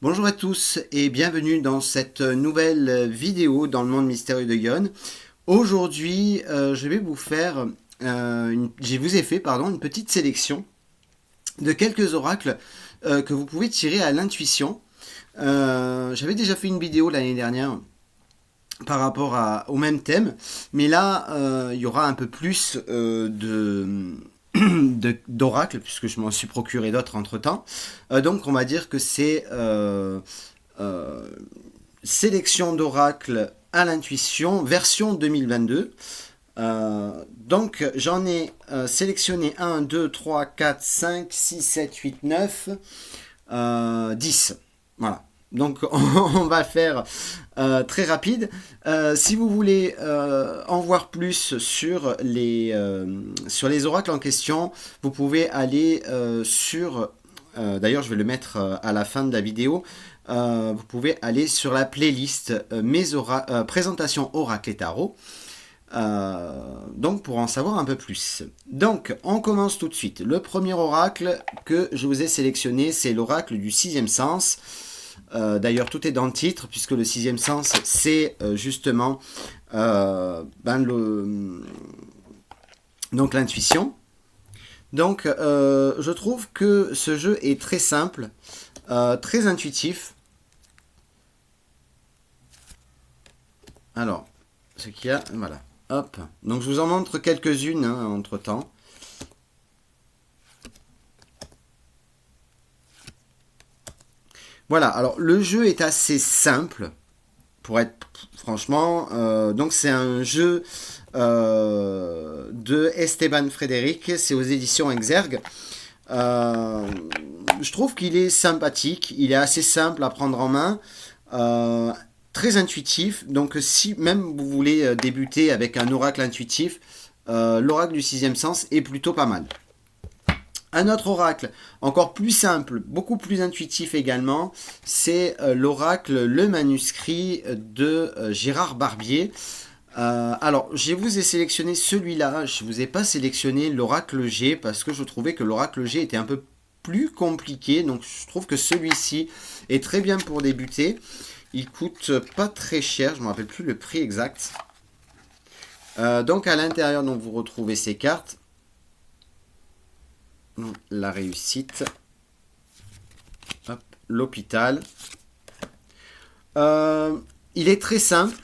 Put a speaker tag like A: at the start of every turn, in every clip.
A: Bonjour à tous et bienvenue dans cette nouvelle vidéo dans le monde mystérieux de Yon. Aujourd'hui, je vais vous faire, je vous ai fait une petite sélection de quelques oracles que vous pouvez tirer à l'intuition. J'avais déjà fait une vidéo l'année dernière par rapport au même thème, mais là, il y aura un peu plus d'oracles, puisque je m'en suis procuré d'autres entre-temps. Donc on va dire que c'est euh, sélection d'oracles à l'intuition, version 2022. Donc j'en ai sélectionné 1, 2, 3, 4, 5, 6, 7, 8, 9, 10. Voilà. Donc on va faire très rapide. Si vous voulez en voir plus sur les oracles en question, vous pouvez aller sur... D'ailleurs, je vais le mettre à la fin de la vidéo. Vous pouvez aller sur la playlist Présentation Oracle et Tarot. Donc pour en savoir un peu plus. Donc on commence tout de suite. Le premier oracle que je vous ai sélectionné, c'est l'oracle du sixième sens. D'ailleurs tout est dans le titre, puisque le sixième sens c'est justement donc l'intuition. Donc je trouve que ce jeu est très simple, très intuitif. Alors, ce qu'il y a, voilà. Hop. Donc je vous en montre quelques-unes entre temps. Voilà, alors le jeu est assez simple, pour être franchement. Donc c'est un jeu de Esteban Frédéric, c'est aux éditions Exergue. Je trouve qu'il est sympathique, il est assez simple à prendre en main. Très intuitif, donc si même vous voulez débuter avec un oracle intuitif, l'oracle du sixième sens est plutôt pas mal. Un autre oracle, encore plus simple, beaucoup plus intuitif également, c'est l'oracle Le Manuscrit de Gérard Barbier. Alors, je vous ai sélectionné celui-là, je ne vous ai pas sélectionné l'oracle G, parce que je trouvais que l'oracle G était un peu plus compliqué, donc je trouve que celui-ci est très bien pour débuter. Il coûte pas très cher, je ne me rappelle plus le prix exact. Donc à l'intérieur, donc, vous retrouvez ces cartes. La réussite. L'hôpital. Il est très simple.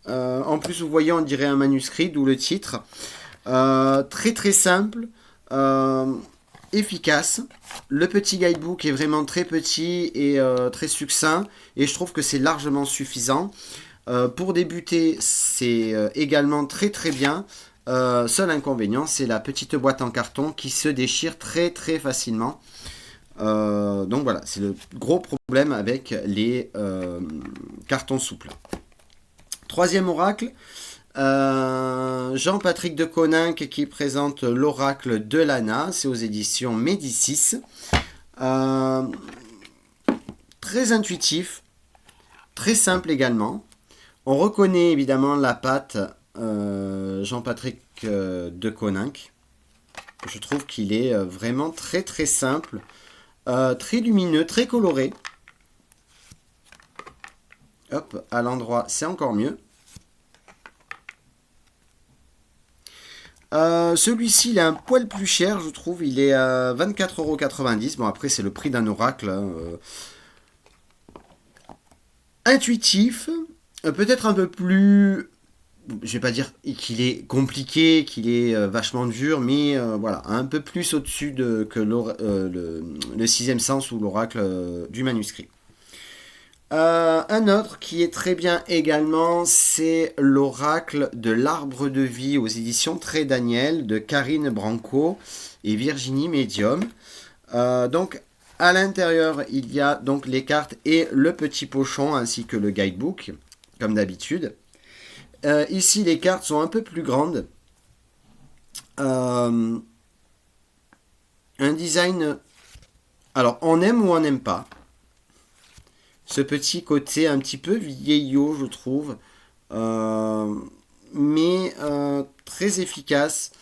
A: En plus, vous voyez, on dirait un manuscrit, d'où le titre. Très très simple. Efficace. Le petit guidebook est vraiment très petit et très succinct. Et je trouve que c'est largement suffisant. Pour débuter, c'est également très très bien. Seul inconvénient, c'est la petite boîte en carton qui se déchire très très facilement. Donc voilà, c'est le gros problème avec les cartons souples. Troisième oracle, Jean-Patrick de Coninck qui présente l'oracle de Lana, c'est aux éditions Médicis. Très intuitif, très simple également. On reconnaît évidemment la patte Jean-Patrick de Coninck. Je trouve qu'il est vraiment très très simple, très lumineux, très coloré. Hop, à l'endroit, c'est encore mieux. Celui-ci, il est un poil plus cher, je trouve. Il est à 24,90 €. Bon, après, c'est le prix d'un oracle. Intuitif, peut-être un peu plus... Je vais pas dire qu'il est compliqué, qu'il est vachement dur, mais voilà, un peu plus au-dessus que le sixième sens ou l'oracle du manuscrit. Un autre qui est très bien également, c'est l'oracle de l'arbre de vie aux éditions Très Daniel de Karine Branco et Virginie Medium. Donc à l'intérieur, il y a donc les cartes et le petit pochon ainsi que le guidebook, comme d'habitude. Ici, les cartes sont un peu plus grandes. Un design... Alors, on aime ou on n'aime pas. Ce petit côté un petit peu vieillot, je trouve. Mais très efficace.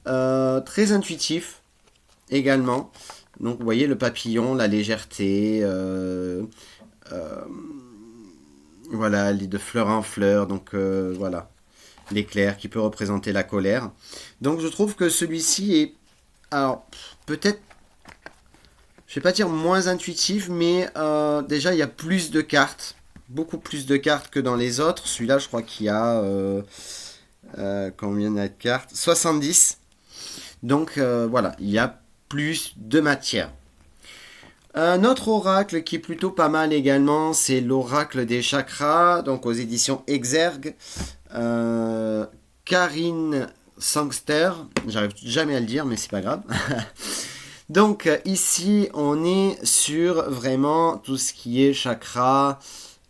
A: Très intuitif également. Donc vous voyez le papillon, la légèreté, voilà, de fleur en fleur, donc voilà, l'éclair qui peut représenter la colère. Donc je trouve que celui-ci est, alors peut-être, je vais pas dire moins intuitif, mais déjà il y a plus de cartes, beaucoup plus de cartes que dans les autres. Celui-là, je crois qu'il y a combien de cartes? 70. Donc voilà, il y a plus de matière. Un autre oracle qui est plutôt pas mal également, c'est l'oracle des chakras, donc aux éditions Exergue. Karine Sangster, j'arrive jamais à le dire, mais c'est pas grave. Donc ici, on est sur vraiment tout ce qui est chakra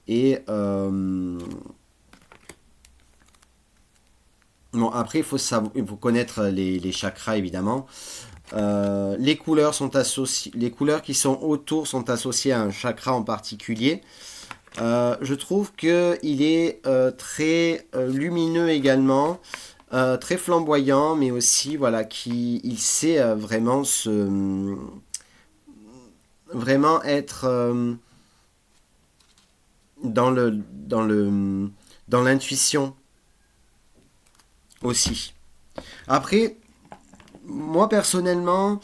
A: et bon, après il faut connaître les chakras évidemment. Les couleurs sont associées, les couleurs qui sont autour sont associées à un chakra en particulier. Je trouve que il est très lumineux également, très flamboyant, mais aussi voilà, il sait vraiment être dans l'intuition aussi. Après, moi personnellement,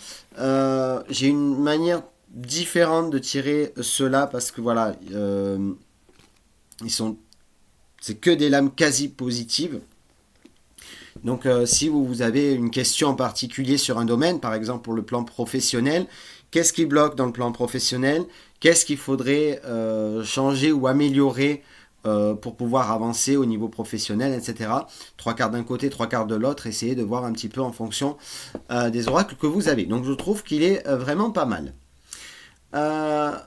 A: j'ai une manière différente de tirer ceux-là parce que voilà, c'est que des lames quasi positives. Donc si vous avez une question en particulier sur un domaine, par exemple pour le plan professionnel, qu'est-ce qui bloque dans le plan professionnel? Qu'est-ce qu'il faudrait changer ou améliorer pour pouvoir avancer au niveau professionnel, etc. Trois quarts d'un côté, trois quarts de l'autre, essayez de voir un petit peu en fonction des oracles que vous avez. Donc je trouve qu'il est vraiment pas mal. Un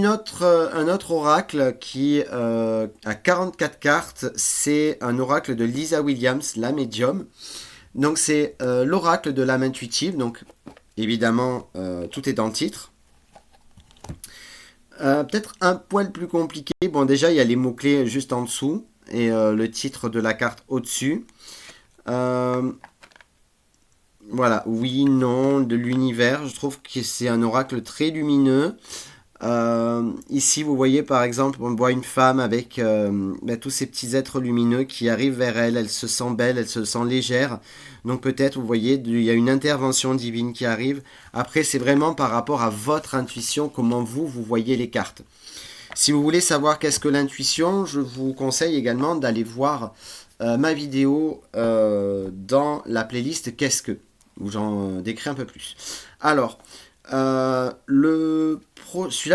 A: autre oracle qui a 44 cartes, c'est un oracle de Lisa Williams, la médium. Donc c'est l'oracle de l'âme intuitive, donc évidemment tout est dans le titre. Peut-être un poil plus compliqué. Bon, déjà, il y a les mots-clés juste en dessous et le titre de la carte au-dessus. Voilà, oui, non, de l'univers. Je trouve que c'est un oracle très lumineux. Ici, vous voyez par exemple, on voit une femme avec tous ces petits êtres lumineux qui arrivent vers elle. Elle se sent belle, elle se sent légère. Donc peut-être, vous voyez, il y a une intervention divine qui arrive. Après, c'est vraiment par rapport à votre intuition, comment vous voyez les cartes. Si vous voulez savoir qu'est-ce que l'intuition, je vous conseille également d'aller voir ma vidéo dans la playlist Qu'est-ce que, où j'en décris un peu plus. Alors, celui-là,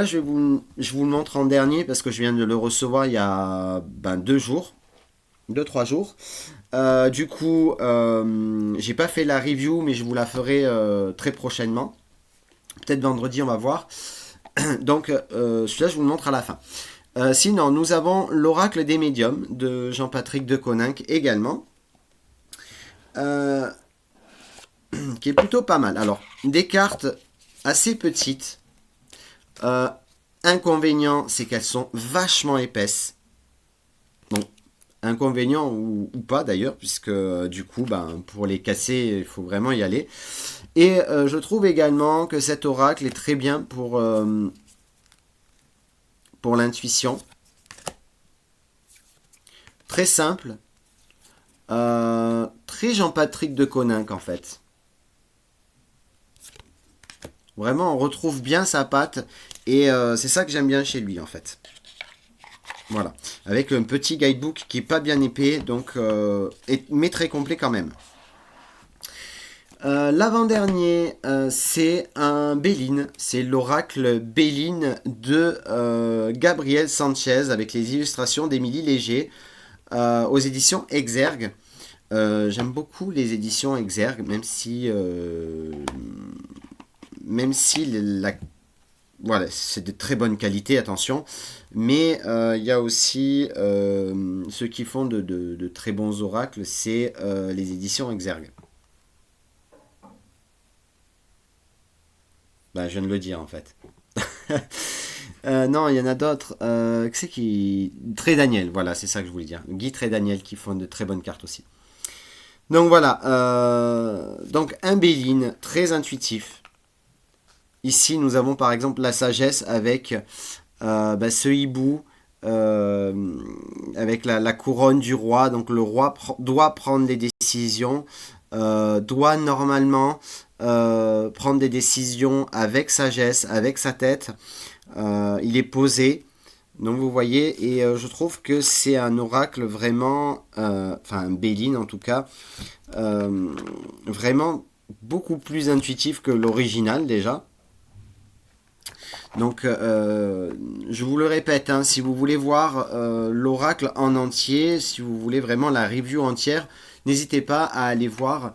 A: je vous le montre en dernier parce que je viens de le recevoir il y a 2-3 jours. Du coup, j'ai pas fait la review, mais je vous la ferai très prochainement. Peut-être vendredi, on va voir. Donc, celui-là, je vous le montre à la fin. Sinon, nous avons l'oracle des médiums de Jean-Patrick de Coninck également. Qui est plutôt pas mal. Alors, des cartes assez petites. Inconvénient, c'est qu'elles sont vachement épaisses. Bon, inconvénient ou pas d'ailleurs, puisque du coup, pour les casser, il faut vraiment y aller. Et je trouve également que cet oracle est très bien pour l'intuition. Très simple. Très Jean-Patrick de Coninck en fait. Vraiment, on retrouve bien sa patte. Et c'est ça que j'aime bien chez lui, en fait. Voilà. Avec un petit guidebook qui est pas bien épais, donc, mais très complet quand même. L'avant-dernier, c'est un Béline. C'est l'oracle Béline de Gabriel Sanchez avec les illustrations d'Émilie Léger aux éditions Exergue. J'aime beaucoup les éditions Exergue, même si voilà, c'est de très bonne qualité, attention, mais il y a aussi ceux qui font de très bons oracles, c'est les éditions Exergue. Je viens de le dire en fait. Non, il y en a d'autres. C'est qui Très Daniel, voilà, c'est ça que je voulais dire. Guy Très Daniel qui font de très bonnes cartes aussi. Donc voilà, donc un Béline très intuitif. Ici, nous avons par exemple la sagesse avec ce hibou, avec la couronne du roi. Donc le roi doit prendre des décisions, doit normalement prendre des décisions avec sagesse, avec sa tête. Il est posé. Donc vous voyez, et je trouve que c'est un oracle vraiment, enfin un Béline en tout cas, vraiment beaucoup plus intuitif que l'original déjà. Donc je vous le répète, hein, si vous voulez voir l'oracle en entier, si vous voulez vraiment la review entière, n'hésitez pas à aller voir.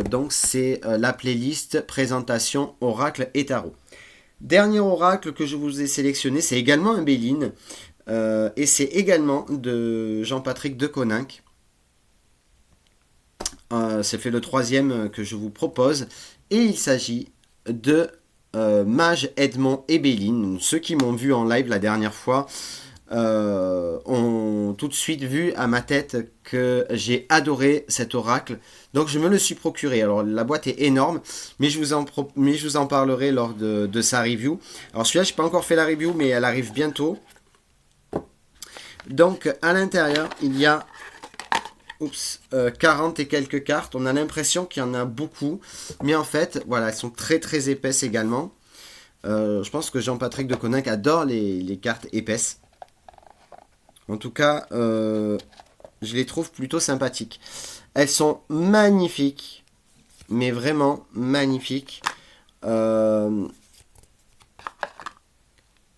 A: Donc c'est la playlist présentation oracle et tarot. Dernier oracle que je vous ai sélectionné, c'est également un Béline, et c'est également de Jean-Patrick de Coninck. C'est fait le troisième que je vous propose, et il s'agit de Mage, Edmond et Béline. Ceux qui m'ont vu en live la dernière fois ont tout de suite vu à ma tête que j'ai adoré cet oracle. Donc je me le suis procuré. Alors la boîte est énorme, mais je vous en parlerai lors de sa review. Alors celui-là, je n'ai pas encore fait la review, mais elle arrive bientôt. Donc à l'intérieur, il y a 40 et quelques cartes. On a l'impression qu'il y en a beaucoup, mais en fait, voilà, elles sont très très épaisses également. Je pense que Jean-Patrick de Coninck adore les cartes épaisses. En tout cas, je les trouve plutôt sympathiques. Elles sont magnifiques, mais vraiment magnifiques.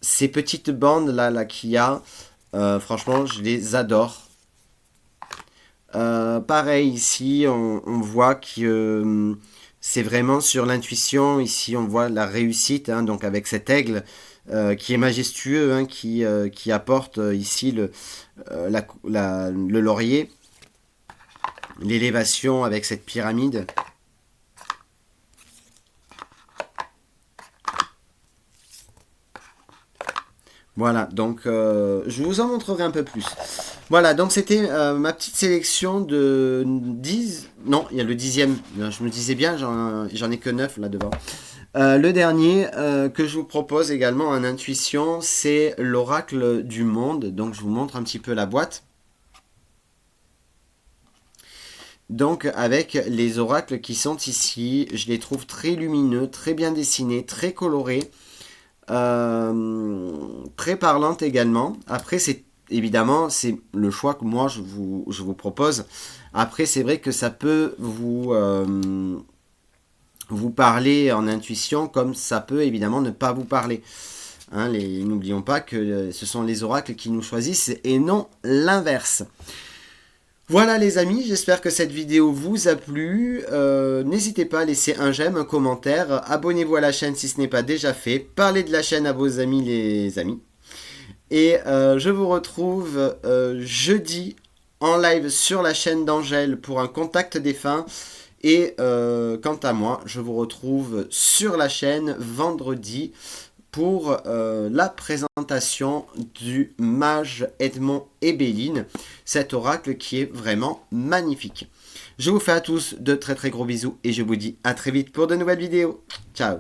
A: Ces petites bandes là qu'il y a, franchement, je les adore. Pareil, ici, on voit que c'est vraiment sur l'intuition. Ici, on voit la réussite, hein, donc avec cet aigle qui est majestueux, hein, qui apporte ici le laurier, l'élévation avec cette pyramide. Voilà, donc je vous en montrerai un peu plus. Voilà, donc c'était ma petite sélection de 10... Non, il y a le 10e. Je me disais bien, j'en ai que 9 là devant. Le dernier que je vous propose également en intuition, c'est l'oracle du monde. Donc je vous montre un petit peu la boîte. Donc avec les oracles qui sont ici, je les trouve très lumineux, très bien dessinés, très colorés. Très parlante également. Après, évidemment, c'est le choix que moi je vous propose. Après, c'est vrai que ça peut vous parler en intuition, comme ça peut évidemment ne pas vous parler. Hein, n'oublions pas que ce sont les oracles qui nous choisissent et non l'inverse. Voilà les amis, j'espère que cette vidéo vous a plu. N'hésitez pas à laisser un j'aime, un commentaire. Abonnez-vous à la chaîne si ce n'est pas déjà fait. Parlez de la chaîne à vos amis les amis. Et je vous retrouve jeudi en live sur la chaîne d'Angèle pour un contact défunt. Et quant à moi, je vous retrouve sur la chaîne vendredi pour la présentation du Mage, Edmond et Béline, cet oracle qui est vraiment magnifique. Je vous fais à tous de très très gros bisous et je vous dis à très vite pour de nouvelles vidéos. Ciao.